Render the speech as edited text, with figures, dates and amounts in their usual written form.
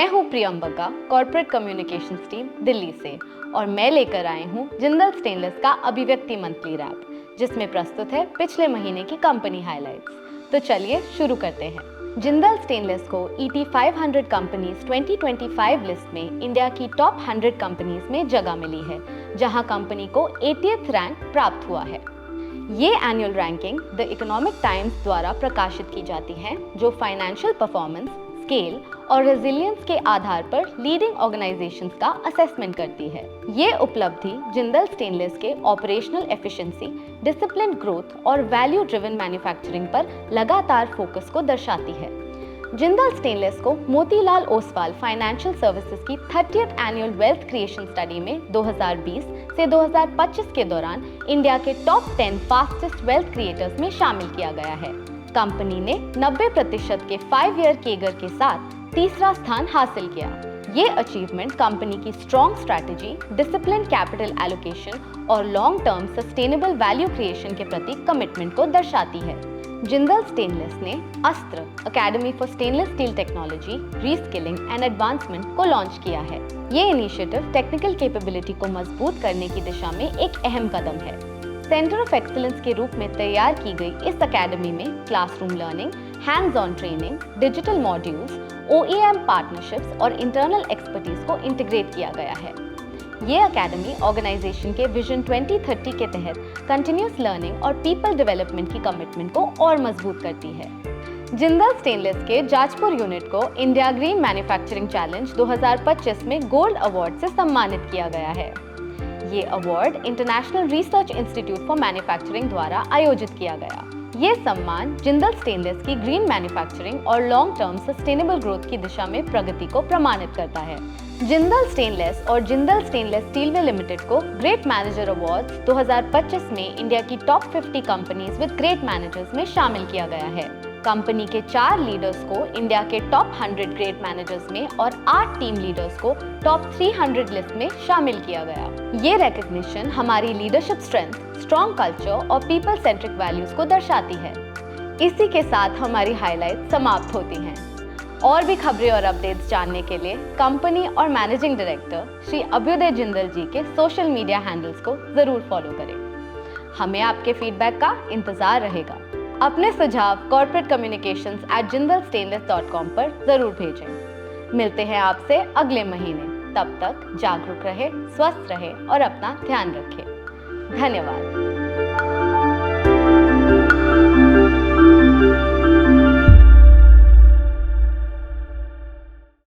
मैं हूं प्रियंबका, corporate communications team Delhi से, और मैं लेकर आई हूं जिंदल स्टेनलेस का अभिव्यक्ति मंथली रैप, जिसमें प्रस्तुत है पिछले महीने की कंपनी हाइलाइट्स। तो चलिए शुरू करते हैं। जिंदल स्टेनलेस को ET 500 कंपनीज 2025 लिस्ट में इंडिया की टॉप 100 कंपनीज में जगह मिली है, जहां कंपनी को 80th रैंक प्राप्त हुआ है। ये annual ranking the economic times द्वारा प्रकाशित की जाती है, जो फाइनेंशियल परफॉर्मेंस, स्केल और रेजिलियंस के आधार पर लीडिंग ऑर्गेनाइजेशंस का असेसमेंट करती है। ये उपलब्धि जिंदल स्टेनलेस के ऑपरेशनल एफिशिएंसी, डिसिप्लिन ग्रोथ और वैल्यू ड्रिवन मैन्युफैक्चरिंग पर लगातार फोकस को दर्शाती है। जिंदल स्टेनलेस को मोतीलाल ओसवाल फाइनेंशियल सर्विसेज की 30th annual wealth creation study में 2020 से 2025 के दौरान इंडिया के टॉप 10 फास्टेस्ट वेल्थ क्रिएटर्स में शामिल किया गया है। कंपनी ने 90% के 5 ईयर केगर के साथ तीसरा स्थान हासिल किया। ये अचीवमेंट कंपनी की strong strategy, discipline capital allocation और long term sustainable value creation के प्रति कमिटमेंट को दर्शाती है। जिंदल स्टेनलेस ने अस्त्र academy for stainless steel technology, reskilling and advancement को लॉन्च किया है। ये इनिशिएटिव टेक्निकल कैपेबिलिटी को मजबूत करने की दिशा में एक अहम कदम है। सेंटर ऑफ एक्सीलेंस के रूप में तैयार की गई इस अकेडमी में classroom learning, hands on training, digital modules, OEM partnerships और इंटरनल एक्सपर्टीज को इंटीग्रेट किया गया है। ये अकेडमी ऑर्गेनाइजेशन के विजन 2030 के तहत कंटिन्यूअस लर्निंग और पीपल डेवलपमेंट की कमिटमेंट को और मजबूत करती है। जिंदल स्टेनलेस के जाजपुर यूनिट को इंडिया ग्रीन मैन्युफैक्चरिंग चैलेंज 2025 में गोल्ड अवार्ड से सम्मानित किया गया है। ये award international research institute for manufacturing द्वारा आयोजित किया गया। ये सम्मान जिंदल स्टेनलेस की ग्रीन मैन्युफैक्चरिंग और लॉन्ग टर्म सस्टेनेबल ग्रोथ की दिशा में प्रगति को प्रमाणित करता है। जिंदल स्टेनलेस और जिंदल स्टेनलेस स्टीलवेयर लिमिटेड को ग्रेट मैनेजर अवार्ड्स 2025 में इंडिया की top 50 companies with great managers में शामिल किया गया है। कंपनी के 4 लीडर्स को इंडिया के टॉप 100 ग्रेट मैनेजर्स में और 8 टीम लीडर्स को टॉप 300 लिस्ट में शामिल किया गया। ये रिकॉग्निशन हमारी लीडरशिप स्ट्रेंथ, स्ट्रॉन्ग कल्चर और पीपल सेंट्रिक वैल्यूज को दर्शाती है। इसी के साथ हमारी हाइलाइट समाप्त होती हैं। और भी खबरें और अपडेट्स जानने के लिए कंपनी और मैनेजिंग डायरेक्टर श्री अभ्युदय जिंदल जी के सोशल मीडिया हैंडल्स को जरूर फॉलो करें। हमें आपके फीडबैक का इंतजार रहेगा। अपने सुझाव corporatecommunications@jindalstainless.com पर जरूर भेजें। मिलते हैं आपसे अगले महीने। तब तक जागरूक रहे, स्वस्थ रहे और अपना ध्यान रखें। धन्यवाद।